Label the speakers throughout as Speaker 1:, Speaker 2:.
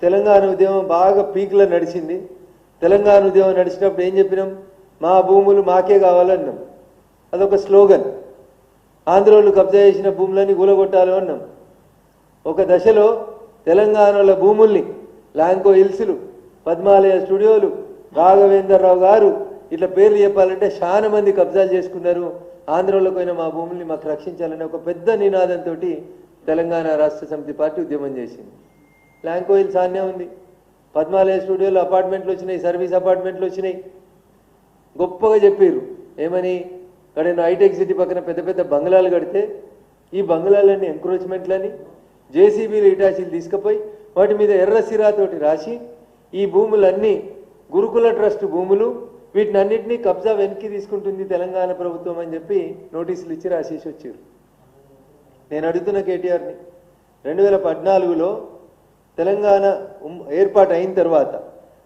Speaker 1: తెలంగాణ ఉద్యమం బాగా పీక్లో నడిచింది. తెలంగాణ ఉద్యమం నడిచినప్పుడు ఏం చెప్పినాం? మా భూములు మాకే కావాలన్నాం. అదొక స్లోగన్. ఆంధ్రోళ్ళు కబ్జా చేసిన భూములని కూలగొట్టాలి అన్నాం. ఒక దశలో తెలంగాణలో భూముల్ని లాంకో హిల్స్లు, పద్మాలయ స్టూడియోలు, రాఘవేంద్రరావు గారు ఇట్లా పేర్లు చెప్పాలంటే చాలా మంది కబ్జాలు చేసుకున్నారు. ఆంధ్రలోకి పోయిన మా భూముల్ని మాకు రక్షించాలని ఒక పెద్ద నినాదంతో తెలంగాణ రాష్ట్ర సమితి పార్టీ ఉద్యమం చేసింది. లాంకో హిల్స్ ఆన్నే ఉంది. పద్మాలయ స్టూడియోలో అపార్ట్మెంట్లు వచ్చినాయి, సర్వీస్ అపార్ట్మెంట్లు వచ్చినాయి. గొప్పగా చెప్పారు ఏమని? ఇక్కడ హైటెక్ సిటీ పక్కన పెద్ద పెద్ద బంగ్లాలు కడితే ఈ బంగ్లాలన్నీ ఎంక్రోచ్మెంట్లని జేసీబీలు ఇటాచీలు తీసుకుపోయి వాటి మీద ఎర్ర సిరాతోటి రాసి ఈ భూములన్నీ గురుకుల ట్రస్ట్ భూములు, వీటిని అన్నింటినీ కబ్జా వెనక్కి తీసుకుంటుంది తెలంగాణ ప్రభుత్వం అని చెప్పి నోటీసులు ఇచ్చి రాసేసి వచ్చారు. నేను అడుగుతున్న కేటీఆర్ని, 2014లో తెలంగాణ ఏర్పాటు అయిన తర్వాత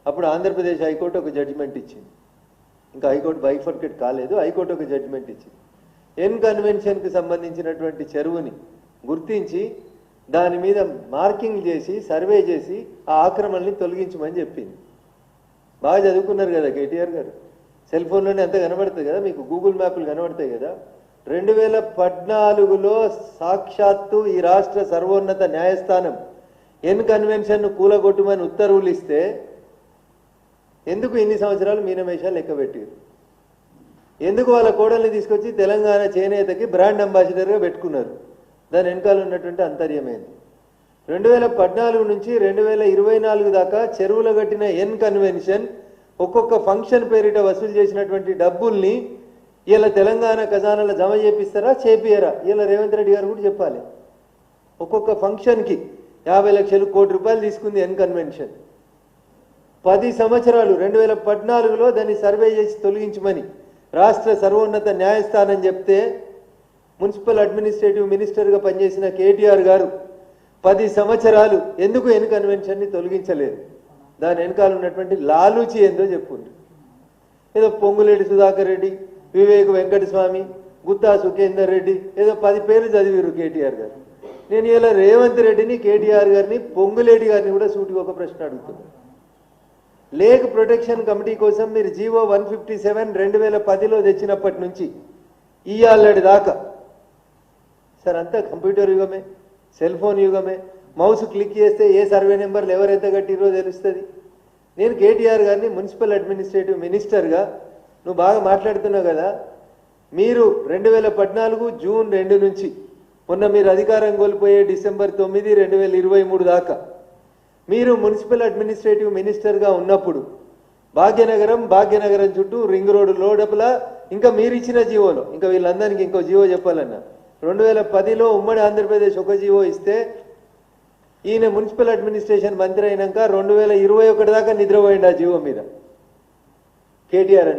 Speaker 1: అప్పుడు ఆంధ్రప్రదేశ్ హైకోర్టు ఒక జడ్జిమెంట్ ఇచ్చింది. ఇంకా హైకోర్టు బైఫర్కేట్ కాలేదు. హైకోర్టు ఒక జడ్జిమెంట్ ఇచ్చింది. ఎన్ కన్వెన్షన్కి సంబంధించినటువంటి చెరువుని గుర్తించి దాని మీద మార్కింగ్ చేసి సర్వే చేసి ఆ ఆక్రమణని తొలగించమని చెప్పింది. బాగా చదువుకున్నారు కదా కేటీఆర్ గారు. సెల్ ఫోన్లోనే అంత కనబడుతుంది కదా, మీకు గూగుల్ మ్యాప్లు కనబడతాయి కదా. 2014లో సాక్షాత్తు ఈ రాష్ట్ర సర్వోన్నత న్యాయస్థానం ఎన్ కన్వెన్షన్ను కూలగొట్టుమని ఉత్తర్వులు ఇస్తే ఎందుకు ఇన్ని సంవత్సరాలు మీనమేషాలు లెక్క పెట్టారు? ఎందుకు వాళ్ళ కోడల్ని తీసుకొచ్చి తెలంగాణ చేనేతకి బ్రాండ్ అంబాసిడర్గా పెట్టుకున్నారు? దాని వెనకాల ఉన్నటువంటి అంతర్యమైంది. 2014 నుంచి 2024 దాకా చెరువుల కట్టిన ఎన్ కన్వెన్షన్ ఒక్కొక్క ఫంక్షన్ పేరిట వసూలు చేసినటువంటి డబ్బుల్ని ఇలా తెలంగాణ ఖజానాలో జమ చేపిస్తారా చేపియరా? ఇలా రేవంత్ రెడ్డి గారు కూడా చెప్పాలి. ఒక్కొక్క ఫంక్షన్కి 50 లక్షలు, కోటి రూపాయలు తీసుకుంది ఎన్ కన్వెన్షన్. 10 సంవత్సరాలు 2014లో దాన్ని సర్వే చేసి తొలగించమని రాష్ట్ర సర్వోన్నత న్యాయస్థానం చెప్తే మున్సిపల్ అడ్మినిస్ట్రేటివ్ మినిస్టర్గా పనిచేసిన కేటీఆర్ గారు 10 సంవత్సరాలు ఎందుకు ఎన్ కన్వెన్షన్ని తొలగించలేదు? దాని వెనకాల ఉన్నటువంటి లాలూచి ఏందో చెప్పుండ్రు. ఏదో పొంగులేటి సుధాకర్ రెడ్డి, వివేక్ వెంకటస్వామి, గుత్తా సుఖేందర్ రెడ్డి ఏదో 10 పేర్లు చదివారు కేటీఆర్ గారు. నేను ఇలా రేవంత్ రెడ్డిని, కేటీఆర్ గారిని, పొంగులేటి గారిని కూడా సూటిగా ఒక ప్రశ్న అడుగుతున్నాను. లేక్ ప్రొటెక్షన్ కమిటీ కోసం మీరు జీవో 157 2010లో తెచ్చినప్పటి నుంచి ఇయ్యాలటి దాకా సార్ అంతా కంప్యూటర్ యుగమే, సెల్ ఫోన్ యుగమే. మౌస్ క్లిక్ చేస్తే ఏ సర్వే నెంబర్లు ఎవరెంత కట్టిరో తెలుస్తుంది. నేను కేటీఆర్ గారిని మున్సిపల్ అడ్మినిస్ట్రేటివ్ మినిస్టర్గా నువ్వు బాగా మాట్లాడుతున్నావు కదా, మీరు 2014 జూన్ 2 నుంచి మొన్న మీరు అధికారం కోల్పోయే డిసెంబర్ 9, 2023 దాకా మీరు మున్సిపల్ అడ్మినిస్ట్రేటివ్ మినిస్టర్గా ఉన్నప్పుడు భాగ్యనగరం చుట్టూ రింగ్ రోడ్డు లోడపల ఇంకా మీరు ఇచ్చిన జీవోలో, ఇంకా వీళ్ళందరికీ ఇంకో జీవో చెప్పాలన్నా 2010లో ఉమ్మడి ఆంధ్రప్రదేశ్ ఒక జీవో ఇస్తే ఈయన మున్సిపల్ అడ్మినిస్ట్రేషన్ మంత్రి అయినాక 2021 దాకా నిద్రపోయింది ఆ జీవో మీద కేటీఆర్ అని.